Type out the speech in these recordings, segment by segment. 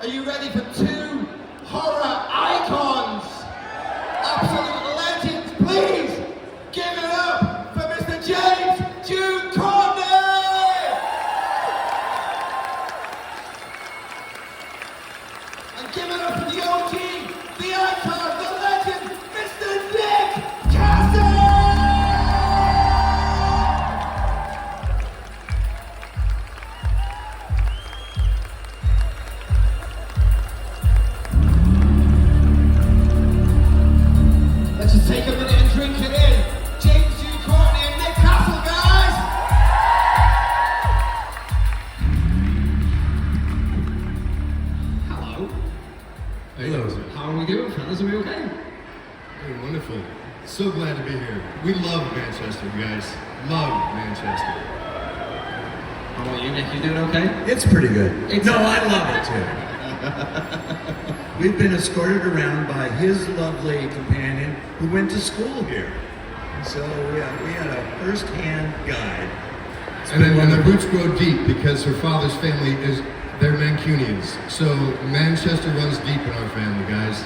Are you ready for two horror icons? Absolute legends, please give it up for Mr. James Jude Courtney! And give it up for the OG, the icon, the legend, Mr. Nick Castle! Let's just take a minute and drink it in. James Jude Courtney and Nick Castle, guys! Hello. Hello. How are we doing, fellas? Are we okay? Hey, wonderful. So glad to be here. We love Manchester, guys. Love Manchester. How about you, Nick? You doing okay? It's pretty good. It's- No, I love it too. We've been escorted around by his lovely companion who went to school here. So we had a first-hand guide. And the roots grow deep because her father's family they're Mancunians. So Manchester runs deep in our family, guys.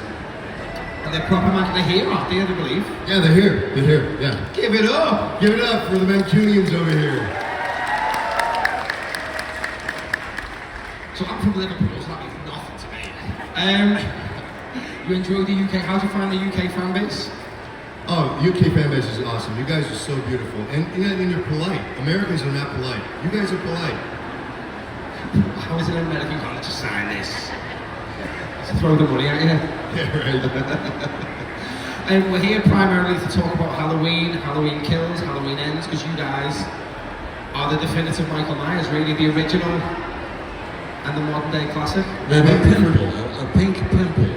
And they're proper man. They're here, aren't they? I believe. Yeah, they're here. They're here. Yeah. Give it up! Give it up for the Mancunians over here. So I'm from Liverpool, so that means nothing to me. You enjoy the UK? How do you find the UK fan base? Oh, UK fan base is awesome. You guys are so beautiful. And you're polite. Americans are not polite. You guys are polite. How is it an American college to sign this? Just throw the money at you. Yeah, right. And we're here primarily to talk about Halloween, Halloween Kills, Halloween Ends, because you guys are the definitive Michael Myers, really the original and the modern day classic. A pink pimple.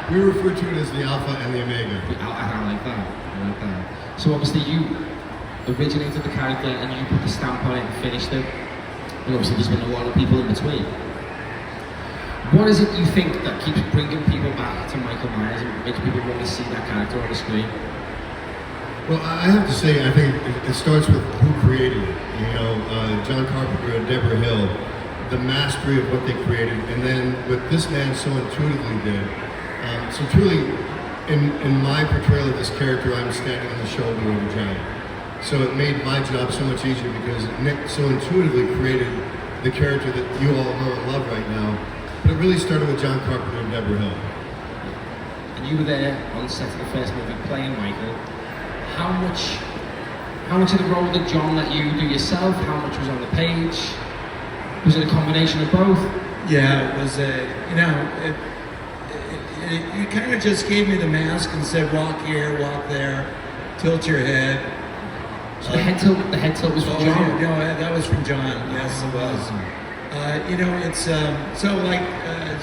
We refer to it as the Alpha and the Omega. I like that. I like that. So obviously you originated the character and you put the stamp on it and finished it. And obviously there's been a lot of people in between. What is it you think that keeps bringing people back to Michael Myers and makes people want to see that character on the screen? Well, I have to say, I think it starts with who created it. You know, John Carpenter and Deborah Hill, the mastery of what they created, and then what this man so intuitively did. So truly, in my portrayal of this character, I'm standing on the shoulder of a giant. So it made my job so much easier because Nick so intuitively created the character that you all know and love right now. But it really started with John Carpenter and Deborah Hill. And you were there on the set of the first movie playing Michael. How much of the role did John let you do yourself? How much was on the page? Was it a combination of both? Yeah, it was you kind of just gave me the mask and said, walk here, walk there, tilt your head. So the head tilt was from John? No, that was from John, yes it was. It's, so like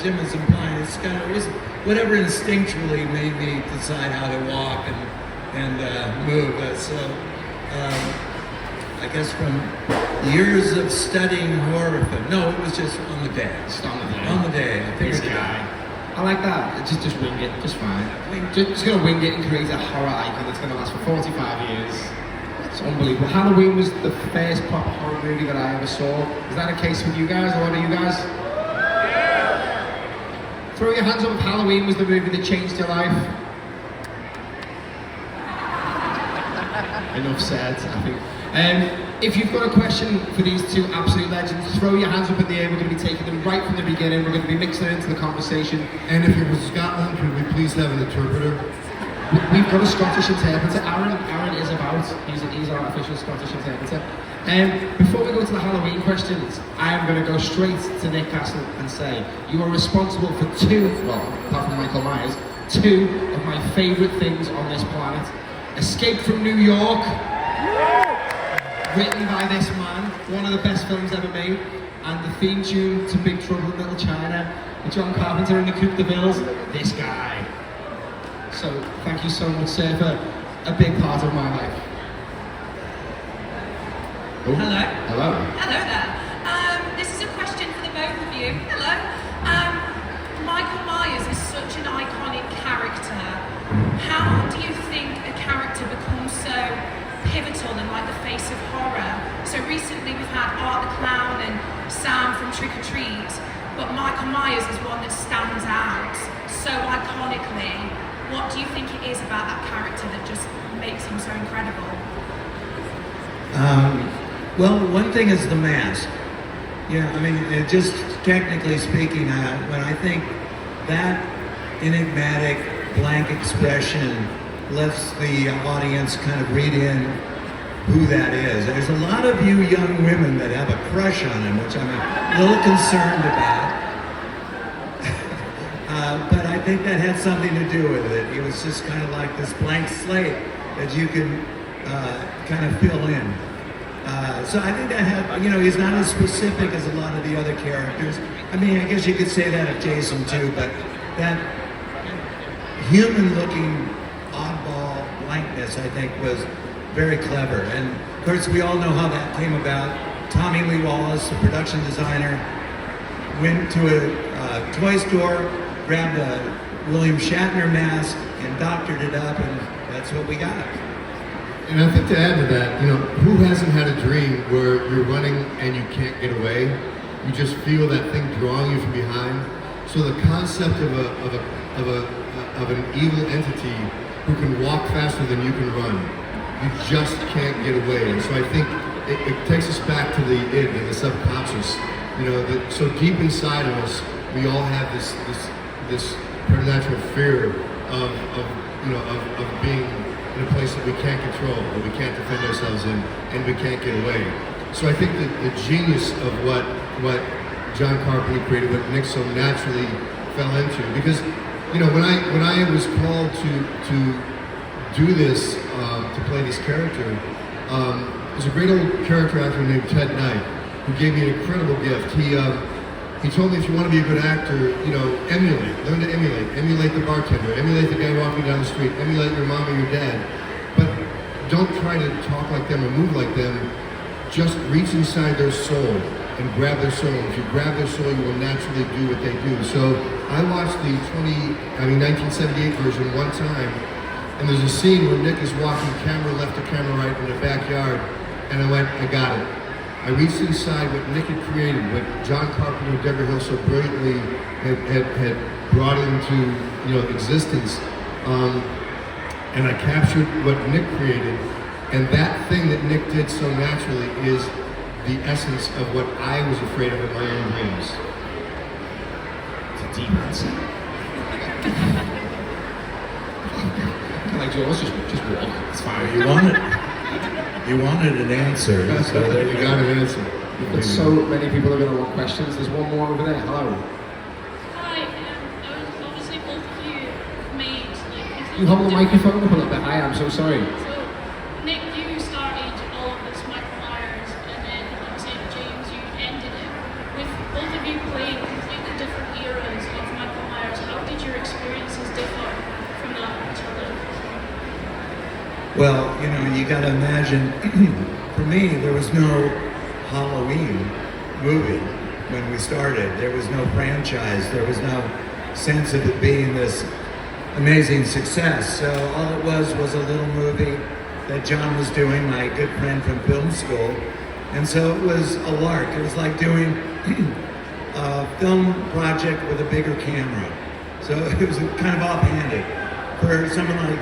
Jim is implying, it was whatever instinctually made me decide how to walk and move. I guess from years of studying horror film. No, it was just on the day. Just on the day. On the day. I figured This guy. I like that. Just wing it, just fine. Just gonna wing it and create a horror icon that's gonna last for 45 years. It's unbelievable. Halloween was the first proper horror movie that I ever saw. Is that a case with you guys? A lot of you guys? Yeah. Throw your hands up if Halloween was the movie that changed your life. Enough said, I think. If you've got a question for these two absolute legends, throw your hands up in the air. We're going to be taking them right from the beginning. We're going to be mixing it into the conversation. And if it was Scotland, could we please have an interpreter? We've got a Scottish interpreter. Aaron is about. He's our official Scottish interpreter. Before we go to the Halloween questions, I am going to go straight to Nick Castle and say, you are responsible for apart from Michael Myers, two of my favourite things on this planet. Escape from New York, written by this man, one of the best films ever made, and the theme tune to Big Trouble in Little China, with John Carpenter and the Coupe de Villes, this guy. So, thank you so much, sir, for a big part of my life. Oh. Hello. Hello. Hello there. This is a question for the both of you. Hello. Michael Myers is such an iconic character. How do you think a character becomes so pivotal and like the face of horror? So recently we've had Art the Clown and Sam from Trick or Treat, but Michael Myers is one that stands out so iconically. What do you think it is about that character that just makes him so incredible? Well, one thing is the mask. Yeah, I mean, just technically speaking, when I think that enigmatic, blank expression lets the audience kind of read in who that is. There's a lot of you young women that have a crush on him, which I'm a little concerned about. But I think that had something to do with it. He was just kind of like this blank slate that you can kind of fill in. So I think that had, he's not as specific as a lot of the other characters. I mean, I guess you could say that of Jason too, but that human-looking oddball blankness, I think, was very clever. And of course, we all know how that came about. Tommy Lee Wallace, the production designer, went to a toy store, grabbed a William Shatner mask, and doctored it up, and that's what we got. And I think to add to that, who hasn't had a dream where you're running and you can't get away? You just feel that thing drawing you from behind. So the concept of an evil entity who can walk faster than you can run, you just can't get away. And so I think it takes us back to the id and the subconscious. So deep inside of us, we all have this preternatural fear of being in a place that we can't control, that we can't defend ourselves in, and we can't get away. So I think that the genius of what John Carpenter created, what Nick so naturally fell into, because when I was called to do this, to play this character, there's a great old character actor named Ted Knight who gave me an incredible gift. He told me, if you want to be a good actor, learn to emulate the bartender, emulate the guy walking down the street, emulate your mom or your dad, but don't try to talk like them or move like them. Just reach inside their soul and grab their soul. If you grab their soul, you will naturally do what they do. So I watched the 1978 version one time, and there's a scene where Nick is walking camera left to camera right in the backyard, and I went, I got it. I reached inside what Nick had created, what John Carpenter and Deborah Hill so brilliantly had brought into existence, and I captured what Nick created. And that thing that Nick did so naturally is the essence of what I was afraid of in my own dreams. It's a deep answer. Like yours, just walk. It's fine. You wanted an answer, so there you got an answer. But so many people are going to want questions. There's one more over there. Hello. Hi, obviously both of you made You hold the microphone up a little bit higher. I'm so sorry. So, Nick, you started all of this Michael Myers, and then St. James, you ended it. With both of you playing completely different eras of Michael Myers, how did your experiences differ from that each other? Well, you got to imagine, for me, there was no Halloween movie when we started. There was no franchise. There was no sense of it being this amazing success. So all it was a little movie that John was doing, my good friend from film school. And so it was a lark. It was like doing a film project with a bigger camera. So it was kind of offhanded. For someone like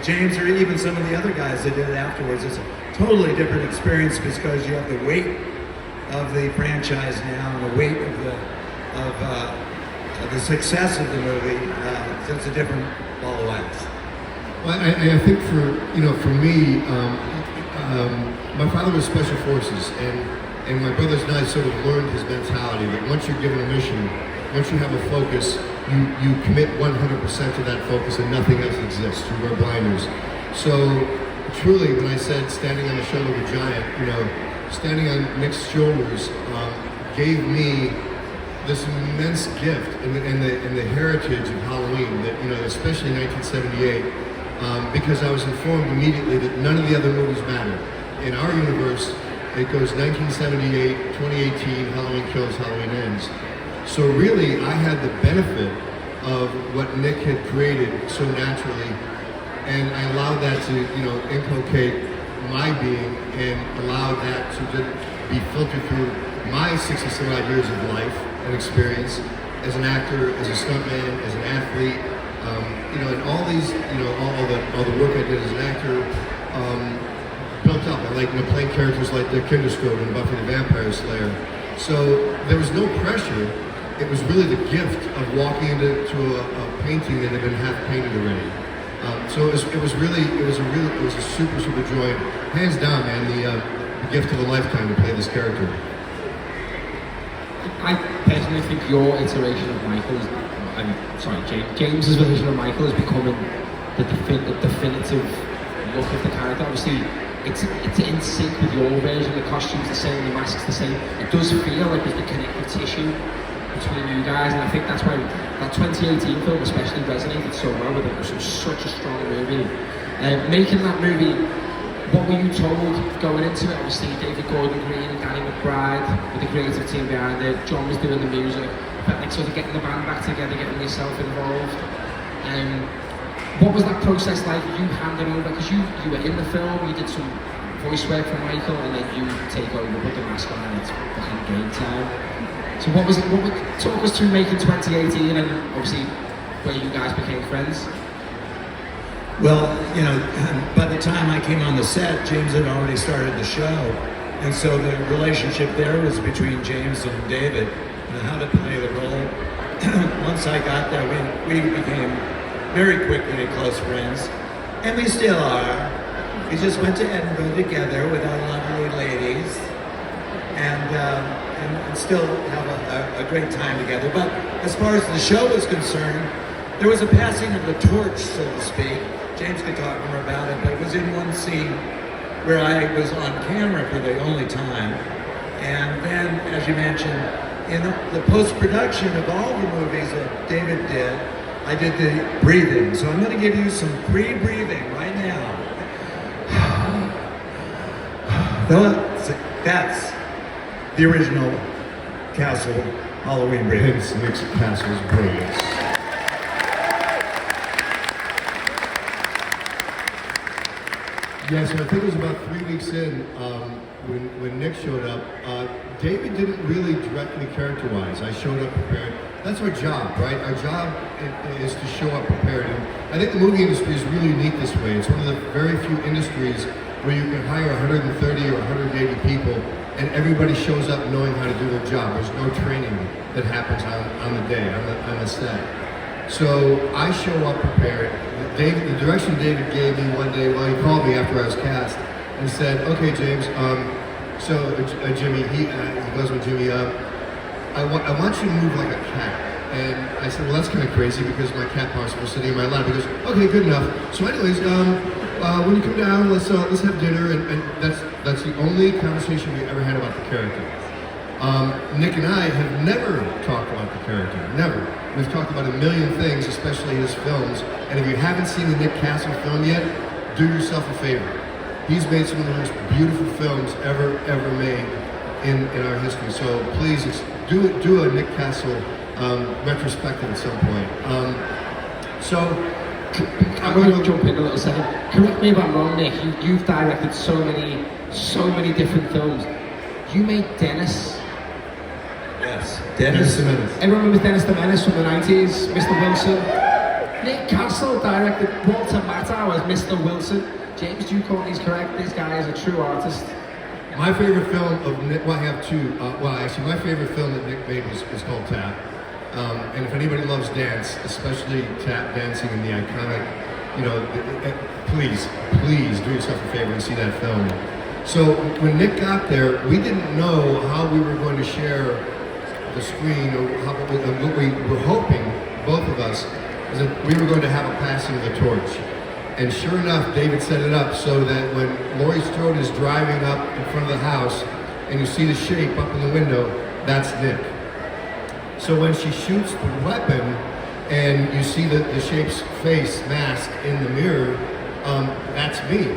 James, or even some of the other guys that did it afterwards, it's a totally different experience because you have the weight of the franchise now and the weight of the success of the movie. So it's a different ball of wax. Well, I think for me, my father was Special Forces, and my brothers and I sort of learned his mentality that once you're given a mission, once you have a focus, you commit 100% to that focus and nothing else exists. You wear blinders. So truly, when I said standing on the shoulder of a giant, standing on Nick's shoulders gave me this immense gift in the heritage of Halloween, that especially in 1978, because I was informed immediately that none of the other movies matter. In our universe, it goes 1978, 2018, Halloween Kills, Halloween Ends. So really, I had the benefit of what Nick had created so naturally, and I allowed that to, inculcate my being and allow that to just be filtered through my 60-some odd years of life and experience as an actor, as a stuntman, as an athlete, and all these, all the work I did as an actor built up. I like playing characters like the Kinderstrode and Buffy the Vampire Slayer. So there was no pressure. It was really the gift of walking into a painting that had been half painted already. So it was a super joy, hands down, man. The gift of a lifetime to play this character. I personally think your iteration of Michael James's version of Michael is becoming the definitive look of the character. Obviously, it's in sync with your version. The costume's the same, the mask's the same. It does feel like there's the connective tissue between you guys, and I think that's why that 2018 film especially resonated so well with it. It was such a strong movie. Making that movie, what were you told going into it? Obviously, David Gordon Green and Danny McBride with the creative team behind it. John was doing the music. Felt like sort of getting the band back together, getting yourself involved. What was that process like? You handed over, because you were in the film, you did some voice work for Michael, and then you take over, put the mask on, and it's fucking game time. So what was it? Talk us through making 2018, and obviously where you guys became friends. Well, by the time I came on the set, James had already started the show. And so the relationship there was between James and David and how to play the role. Once I got there, we became very quickly close friends. And we still are. We just went to Edinburgh together with our lovely ladies and still have a great time together. But as far as the show was concerned, there was a passing of the torch, so to speak. James could talk more about it, but it was in one scene where I was on camera for the only time. And then, as you mentioned, in the post-production of all the movies that David did, I did the breathing. So I'm going to give you some pre-breathing right now. That's the original Castle Halloween breathing. It's Nick's Castle's brilliance. Yeah, so I think it was about 3 weeks in when Nick showed up. David didn't really direct me character-wise. I showed up prepared. That's our job, right? Our job is to show up prepared. And I think the movie industry is really unique this way. It's one of the very few industries where you can hire 130 or 180 people and everybody shows up knowing how to do their job. There's no training that happens on the day, on the set. So I show up prepared. The direction David gave me one day, well, he called me after I was cast and said, "Okay, James, Jimmy," he goes with Jimmy, I want you to move like a cat." And I said, "Well, that's kind of crazy because my cat paws were sitting in my lap." He goes, "Okay, good enough." So anyways, when you come down, let's have dinner, and that's the only conversation we ever had about the character. Nick and I have never talked about the character, never. We've talked about a million things, especially his films, and if you haven't seen the Nick Castle film yet, do yourself a favor. He's made some of the most beautiful films ever made in our history, so please do a Nick Castle retrospective at some point. I'm going to jump in a little second. Correct me if I'm wrong, Nick. You've directed so many different films. You made Dennis. Yes, Dennis the Menace. Everyone remembers Dennis the Menace from the 90s, Mr. Wilson. Nick Castle directed Walter Matthau as Mr. Wilson. James Jude Courtney's correct. This guy is a true artist. My favorite film of Nick, well, I have two. Actually, my favorite film that Nick made is called Tap. And if anybody loves dance, especially tap dancing and the iconic, please do yourself a favor and see that film. So when Nick got there, we didn't know how we were going to share the screen, or what we were hoping, both of us, is that we were going to have a passing of the torch. And sure enough, David set it up so that when Laurie Strode is driving up in front of the house and you see the shape up in the window, that's Nick. So when she shoots the weapon and you see the shape's face mask in the mirror, that's me.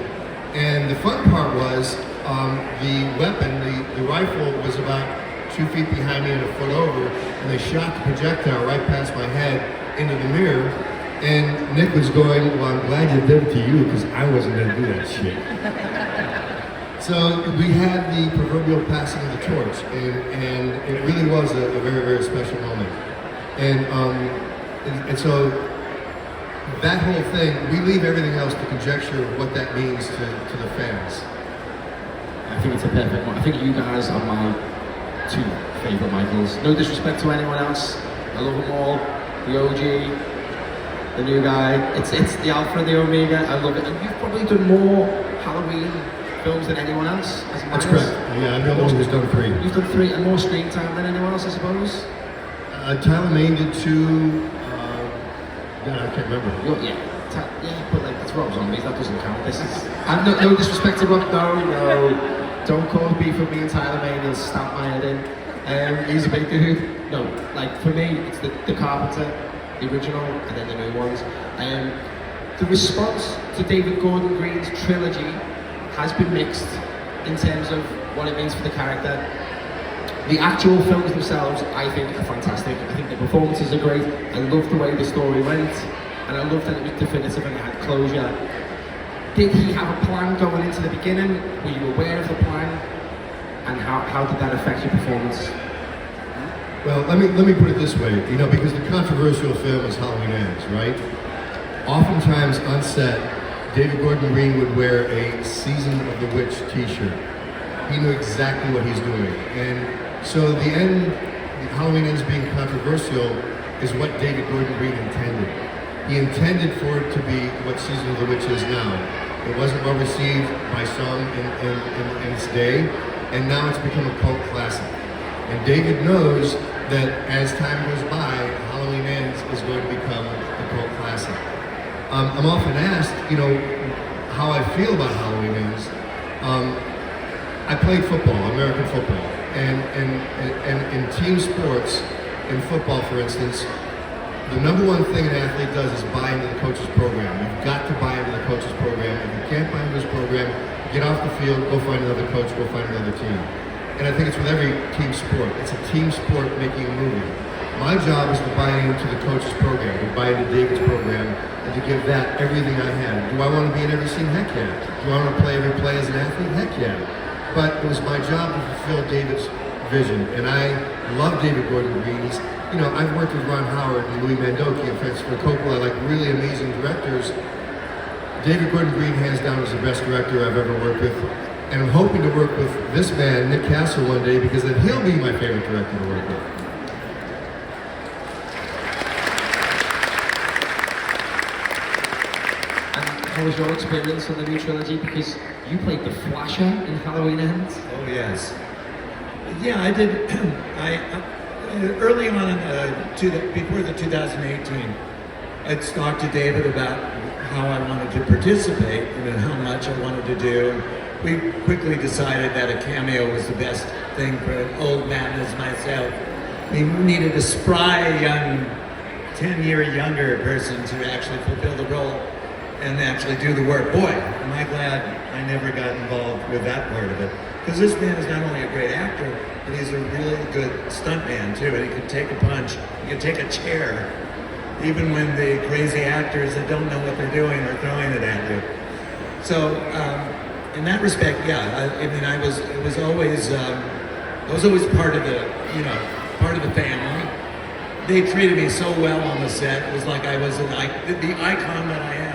And the fun part was the weapon, the rifle was about 2 feet behind me and a foot over, and they shot the projectile right past my head into the mirror. And Nick was going, "Well, I'm glad you did it to you because I wasn't going to do that shit." So we had the proverbial passing of the torch, and it really was a very, very special moment. And so that whole thing, we leave everything else to conjecture what that means to the fans. I think it's a perfect one. I think you guys are my two favourite Michaels. No disrespect to anyone else. I love them all. The OG, the new guy. It's the Alpha and the Omega. I love it. And you've probably done more Halloween films than anyone else. That's correct. Yeah, I'm the only one who's done 3. You've done 3 and more screen time than anyone else, I suppose. Tyler Main did 2. I can't remember. Yeah, but like, it's Rob Zombies, that doesn't count. This is, and no disrespect to Rob, no. Don't cause beef with me and Tyler Main, he'll stamp my head in. He's a big dude. No, like, for me, it's the Carpenter, the original, and then the new ones. The response to David Gordon Green's trilogy has been mixed in terms of what it means for the character. The actual films themselves, I think, are fantastic. I think the performances are great. I love the way the story went, and I love that it was definitive and it had closure. Did he have a plan going into the beginning? Were you aware of the plan? And how did that affect your performance? Well, let me put it this way, because the controversial film is Halloween Ends, right? Oftentimes on set, David Gordon Green would wear a Season of the Witch t-shirt. He knew exactly what he's doing. And so the Halloween Ends being controversial is what David Gordon Green intended. He intended for it to be what Season of the Witch is now. It wasn't well received by some in its day, and now it's become a cult classic. And David knows that as time goes by, Halloween Ends is going to become a cult classic. I'm often asked, how I feel about Halloween Ends. I played football, American football, and in team sports, in football, for instance, the number one thing an athlete does is buy into the coach's program. You've got to buy into the coach's program. If you can't buy into this program, get off the field, go find another coach, go find another team. And I think it's with every team sport. It's a team sport making a movie. My job is to buy into the coach's program, to buy into David's program, and to give that everything I had. Do I want to be in every scene? Heck yeah. Do I want to play every play as an athlete? Heck yeah. But it was my job to fulfill David's vision, and I love David Gordon Green. I've worked with Ron Howard and Louis Mandoki and Francis Ford Coppola, like really amazing directors. David Gordon Green, hands down, is the best director I've ever worked with. And I'm hoping to work with this man, Nick Castle, one day, because then he'll be my favorite director to work with. And how was your experience on the new trilogy? Because you played the Flasher in Halloween Ends. Oh, yes. Yeah, I did. Early on, before the 2018, I'd talked to David about how I wanted to participate and how much I wanted to do. We quickly decided that a cameo was the best thing for an old man as myself. We needed a spry, young, 10-year younger person to actually fulfill the role and actually do the work. Boy, am I glad I never got involved with that part of it. Because this man is not only a great actor, but he's a really good stuntman too. And he can take a punch, he can take a chair, even when the crazy actors that don't know what they're doing are throwing it at you. So, in that respect, yeah, I was always part of the family. They treated me so well on the set. It was like I was the icon that I am.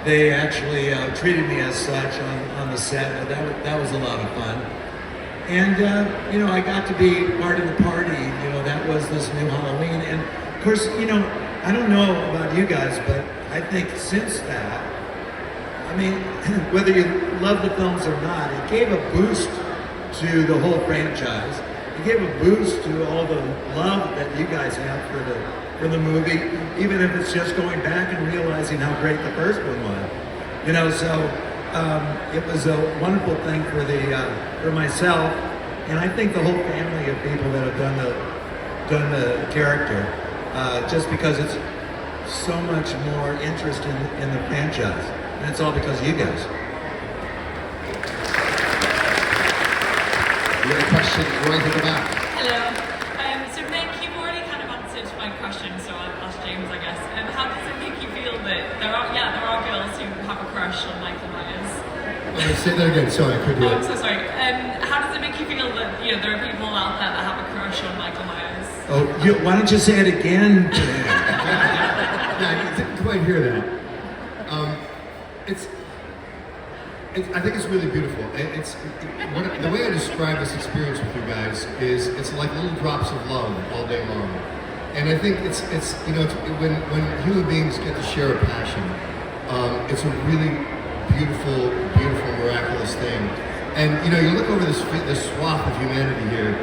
They actually treated me as such on the set. That was a lot of fun. And, I got to be part of the party. That was this new Halloween. And, of course, I don't know about you guys, but I think since that, whether you love the films or not, it gave a boost to the whole franchise. It gave a boost to all the love that you guys have for the movie, even if it's just going back and realizing how great the first one was. It was a wonderful thing for myself, and I think the whole family of people that have done the character, just because it's so much more interest in the franchise, and it's all because of you guys. You got a question right at the back? Hello. So Nick, you've already kind of answered my question, so I'll ask James, I guess. How does it make you feel that there are girls who have a crush on Michael Myers? Say that again. Sorry, I couldn't Oh, hear I'm it. so sorry. How does it make you feel that there are people out there that have a crush on Michael Myers? Oh, why don't you say it again? Yeah, I didn't quite hear that. It's I think it's really beautiful. The way I describe this experience with you guys is it's like little drops of love all day long. And I think it's when human beings get to share a passion, it's a really beautiful, miraculous thing. And you look over this swath of humanity here,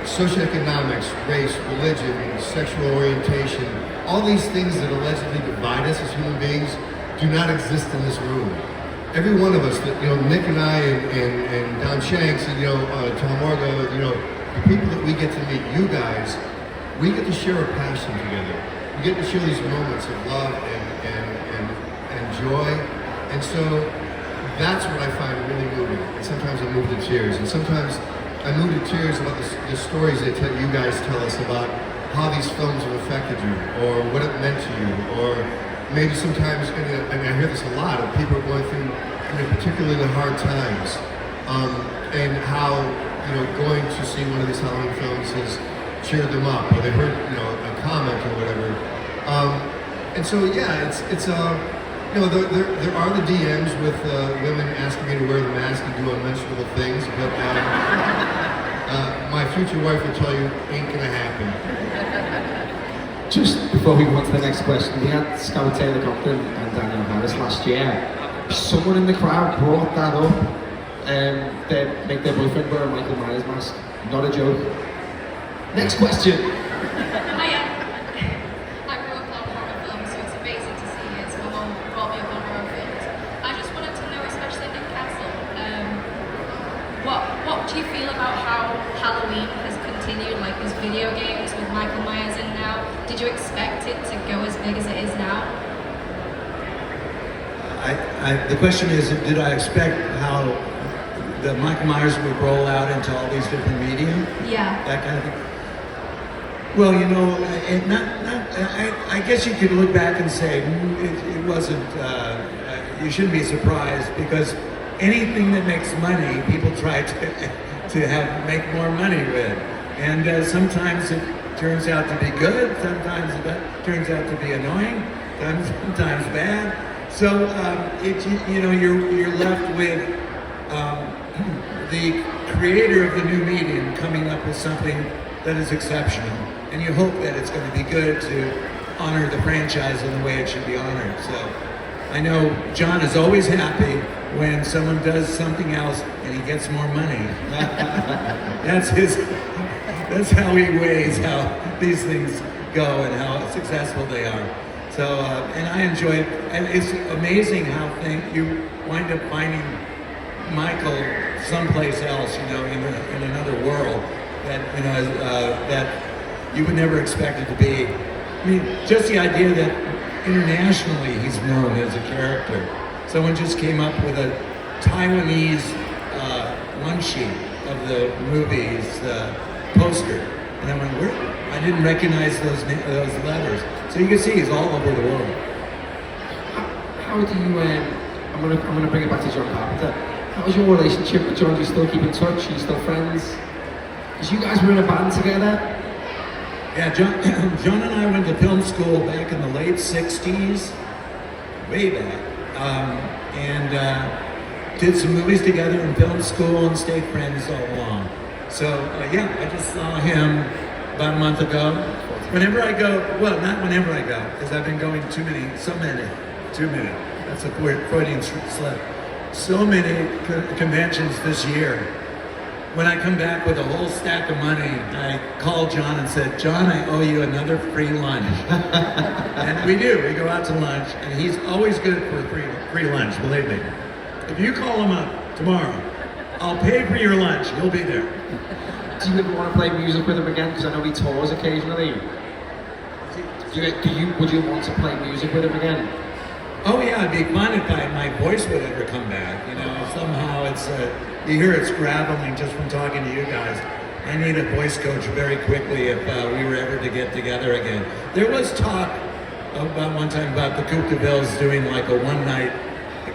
socioeconomics, race, religion, sexual orientation, all these things that allegedly divide us as human beings do not exist in this room. Every one of us, Nick and I and Don Shanks and Tom Morgo, the people that we get to meet, you guys, we get to share a passion together. We get to share these moments of love and joy. And so that's what I find really moving. And sometimes I move to tears. And sometimes I move to tears about the stories that you guys tell us about how these films have affected you, or what it meant to you, or maybe sometimes, and I hear this a lot, of people are going through particularly hard times, and how going to see one of these Halloween films has cheered them up, or they heard a comment or whatever. And so yeah, it's there are the DMs with women asking me to wear the mask and do unmentionable things, but my future wife will tell you ain't gonna happen. Just before we go on to the next question, we had Scout Taylor Compton and Daniel Harris last year. Someone in the crowd brought that up. They make their boyfriend wear a Michael Myers mask. Not a joke. Next question. Hiya. I grew up on horror films, so it's amazing to see it. So my mom brought me up on horror films. I just wanted to know, especially Nick Castle, what do you feel about how Halloween has continued, like these video games with Michael Myers in now? Did you expect it to go as big as it is now? The question is, did I expect how the Michael Myers would roll out into all these different medium? Yeah. That kind of thing. Well, I guess you could look back and say it wasn't. You shouldn't be surprised, because anything that makes money, people try to make more money with, and sometimes it turns out to be good, sometimes it turns out to be annoying, sometimes bad. So you're left with the creator of the new medium coming up with something that is exceptional, and you hope that it's going to be good to honor the franchise in the way it should be honored. So I know John is always happy when someone does something else and he gets more money. That's how he weighs how these things go and how successful they are. So, and I enjoy it, and it's amazing how you wind up finding Michael someplace else, in another world that you would never expect it to be. I mean, just the idea that internationally he's known as a character. Someone just came up with a Taiwanese one sheet of the movie's poster, and I went, where? I didn't recognize those letters. So you can see he's all over the world. How do you? I'm gonna bring it back to John Carpenter. How was your relationship with John? Do you still keep in touch? Are you still friends? Because you guys were in a band together. Yeah, John and I went to film school back in the late '60s, way back, and did some movies together in film school and stayed friends all along. So yeah, I just saw him about a month ago. Whenever I go, well, not whenever I go, because I've been going too many. That's a Freudian slip. So many conventions this year. When I come back with a whole stack of money, I called John and said, John, I owe you another free lunch. And we do. We go out to lunch, and he's always good for free lunch, believe me. If you call him up tomorrow, I'll pay for your lunch. He'll be there. Do you ever want to play music with him again? Because I know he tours occasionally. Would you want to play music with him again? Oh yeah, it'd be fun if my voice would ever come back. Somehow it's you hear it's graveling just from talking to you guys. I need a voice coach very quickly if we were ever to get together again. There was talk about one time about the Koop de Villes doing like a one-night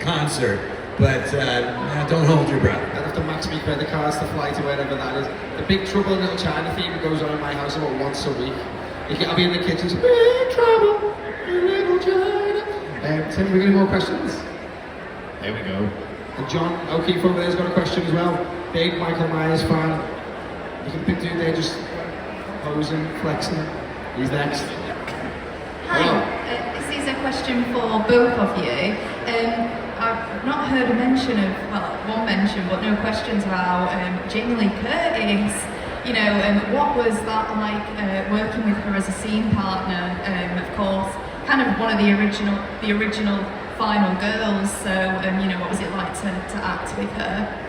concert, But now don't hold your breath. I'd have to max me credit cards to fly to wherever that is. The Big Trouble in Little China theme goes on in my house about once a week. I'll be in the kitchen, so, Big Trouble in Little China. Tim, we got any more questions? There we go. And John O'Keefe over there's got a question as well. Big Michael Myers fan. You can big dude there just posing, flexing. He's next. Hi, this is a question for both of you. I've not heard a mention of, well, one mention, but no questions about Jamie Lee Curtis. You know, what was that like working with her as a scene partner? Of course, kind of one of the original final girls. So, you know, what was it like to act with her?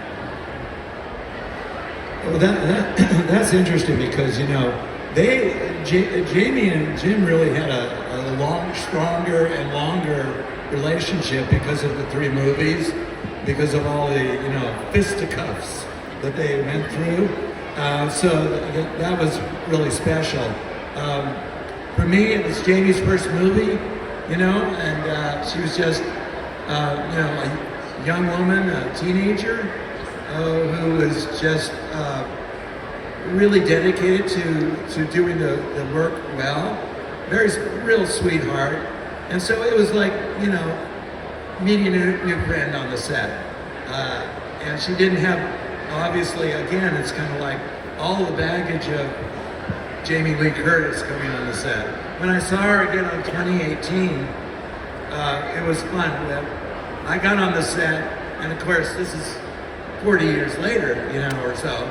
Well, that's interesting because, you know, Jamie and Jim really had a stronger and longer relationship because of the 3 movies, because of all the, you know, fisticuffs that they went through. So that was really special. For me, it was Jamie's first movie, you know, and she was just, you know, a young woman, a teenager, who was just really dedicated to doing the work well. Real sweetheart. And so it was like, you know, meeting a new friend on the set. And she didn't have, obviously, again, it's kind of like all the baggage of Jamie Lee Curtis coming on the set. When I saw her again in 2018, it was fun. I got on the set, and of course, this is 40 years later, you know, or so.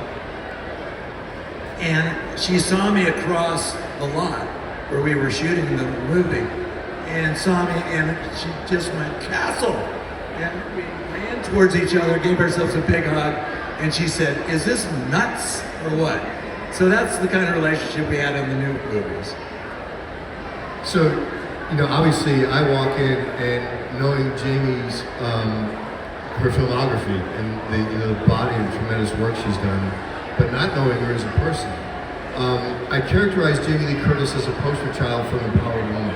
And she saw me across the lot where we were shooting the movie, and saw me, and she just went, Castle! And we ran towards each other, gave ourselves a big hug, and she said, is this nuts or what? So that's the kind of relationship we had in the new movies. So, you know, obviously I walk in and knowing Jamie's, her filmography and the, you know, the body of tremendous work she's done, but not knowing her as a person. I characterize Jamie Lee Curtis as a poster child for an empowered woman.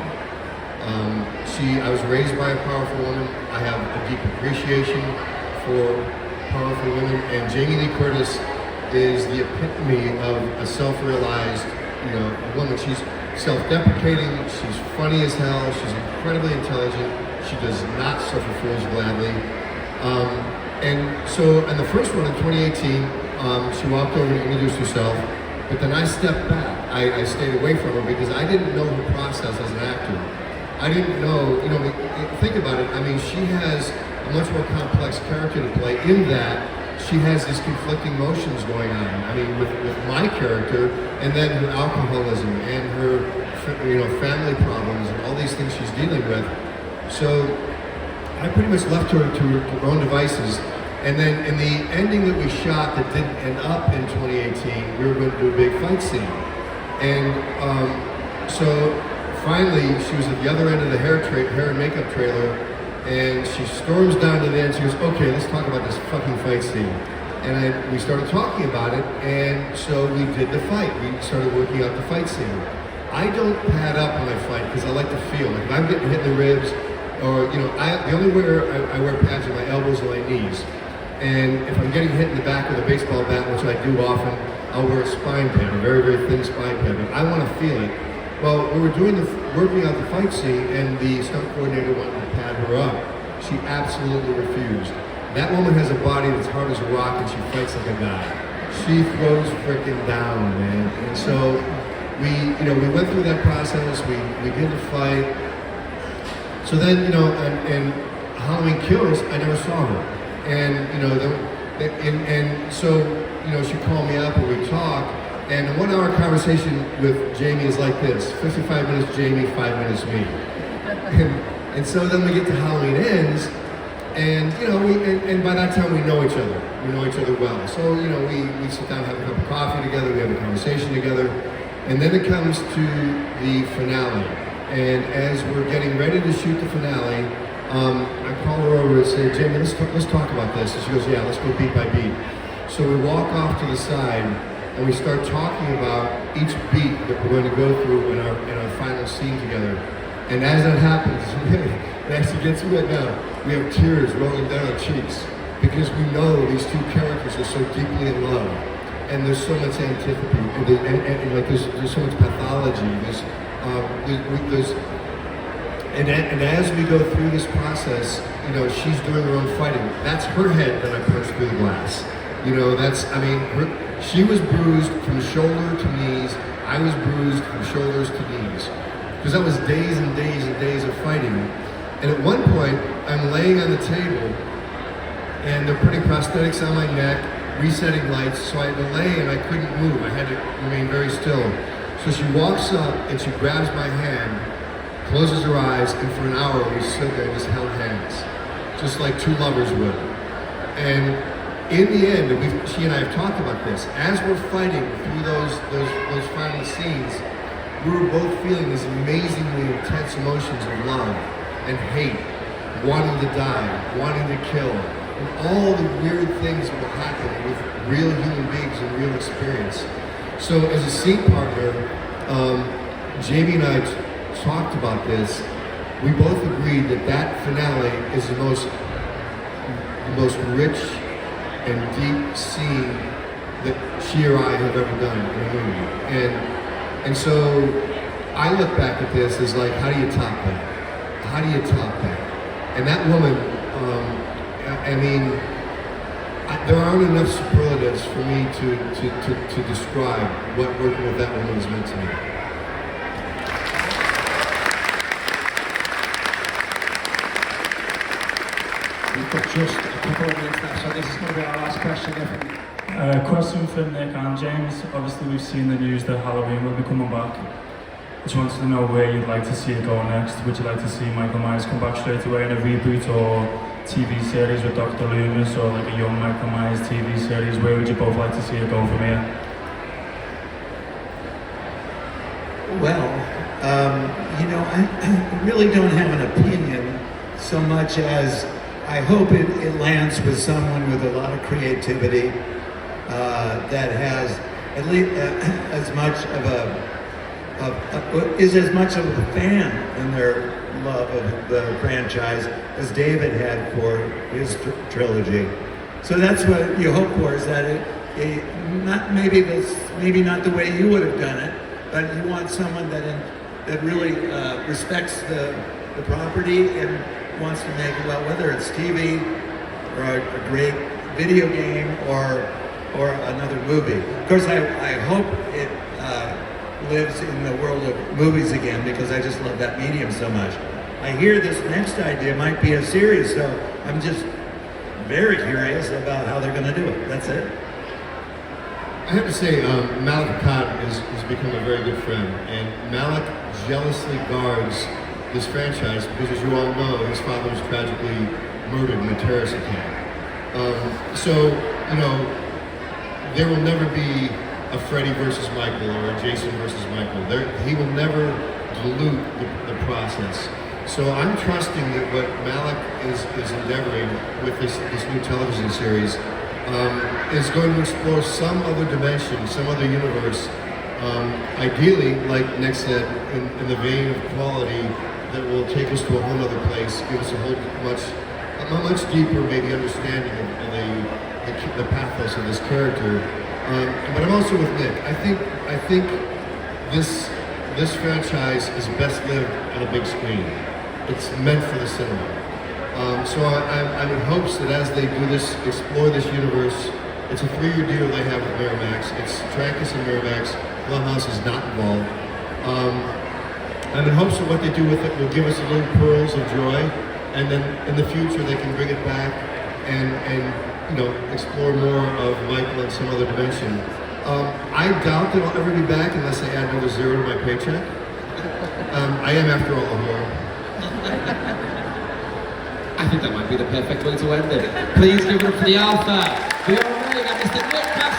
I was raised by a powerful woman. I have a deep appreciation for powerful women, and Jamie Lee Curtis is the epitome of a self-realized, you know, woman. She's self-deprecating, she's funny as hell, she's incredibly intelligent, she does not suffer fools gladly. And so, in the first one in 2018, she walked over and introduced herself, but then I stepped back. I stayed away from her because I didn't know her process as an actor. I didn't know, you know, think about it, I mean, she has a much more complex character to play in that she has these conflicting emotions going on. I mean, with my character, and then her alcoholism and her, you know, family problems and all these things she's dealing with. So I pretty much left her to her own devices. And then in the ending that we shot that didn't end up in 2018, we were going to do a big fight scene. And so finally, she was at the other end of the hair and makeup trailer, and she storms down to the end. She goes, okay, let's talk about this fucking fight scene. And we started talking about it, and so we did the fight. We started working out the fight scene. I don't pad up when I fight because I like to feel. Like if I'm getting hit in the ribs, or, you know, the only way I wear pads are my elbows and my knees. And if I'm getting hit in the back with a baseball bat, which I do often, I'll wear a spine pad, a very, very thin spine pad. But I want to feel it. Well, we were working out the fight scene, and the stunt coordinator wanted to pad her up. She absolutely refused. That woman has a body that's hard as a rock, and she fights like a guy. She throws freaking down, man. And so we went through that process. We did the fight. So then, you know, and Halloween Kills, I never saw her. And, you know, and so, you know, she called me up and we talked. And a 1 hour conversation with Jamie is like this: 55 minutes Jamie, 5 minutes me. And so then we get to Halloween Ends, and, you know, and by that time we know each other. We know each other well. So, you know, we sit down, have a cup of coffee together, we have a conversation together. And then it comes to the finale. And as we're getting ready to shoot the finale, I call her over and say, Jamie, let's talk about this. And she goes, yeah, let's go beat by beat. So we walk off to the side, and we start talking about each beat that we're going to go through in our final scene together. And as that happens, it actually gets wet now. We have tears rolling down our cheeks because we know these two characters are so deeply in love, and there's so much antipathy, and like there's so much pathology. And as we go through this process, you know, she's doing her own fighting. That's her head that I punched through the glass. You know, she was bruised from shoulder to knees. I was bruised from shoulders to knees. Because that was days and days and days of fighting. And at one point, I'm laying on the table, and they're putting prosthetics on my neck, resetting lights, so I had to lay and I couldn't move. I had to remain very still. So she walks up and she grabs my hand, closes her eyes, and for an hour we stood there and just held hands, just like two lovers would. And in the end, she and I have talked about this, as we're fighting through those final scenes, we were both feeling these amazingly intense emotions of love and hate, wanting to die, wanting to kill, and all the weird things that will happen with real human beings and real experience. So as a scene partner, Jamie and I talked about this. We both agreed that finale is the most rich and deep scene that she or I have ever done in a movie. And so I look back at this as like, how do you top that? How do you top that? And that woman, there aren't enough superlatives for me to describe what working with that woman has meant to me. We've got just a couple of minutes left, so this is going to be our last question. Question for Nick and James. Obviously, we've seen the news that Halloween will be coming back. I just wanted to know where you'd like to see it go next. Would you like to see Michael Myers come back straight away in a reboot or TV series with Dr. Loomis, or like a young Michael Myers TV series? Where would you both like to see it go from here? Well, I really don't have an opinion so much as I hope it lands with someone with a lot of creativity that has at least as much is as much of a fan in their love of the franchise as David had for his trilogy. So that's what you hope for, is that maybe not the way you would have done it, but you want someone that really respects the property and wants to make, well, whether it's TV or a great video game or another movie. Of course, I hope it lives in the world of movies again, because I just love that medium so much. I hear this next idea might be a series, so I'm just very curious about how they're going to do it. That's it. I have to say, Malik has become a very good friend, and Malik jealously guards this franchise because, as you all know, his father was tragically murdered in a terrorist attack. So, there will never be a Freddy versus Michael or a Jason versus Michael. He will never dilute the process. So I'm trusting that what Malik is endeavoring with this new television series is going to explore some other dimension, some other universe. Ideally, like Nick said, in the vein of quality that will take us to a whole other place, give us a much deeper maybe understanding of the pathos of this character. But I'm also with Nick. I think this franchise is best lived on a big screen. It's meant for the cinema. So I'm in hopes that as they do this, explore this universe, it's a 3-year deal they have with Miramax. It's Trancas and Miramax. Blumhouse is not involved. I'm in hopes that what they do with it will give us a little pearls of joy, and then in the future they can bring it back and explore more of Michael in some other dimension. I doubt that I'll ever be back unless they add another zero to my paycheck. I am, after all, a whore. I think that might be the perfect way to end it. Please give it up for the Alpha, the Omega, Mr. Nick.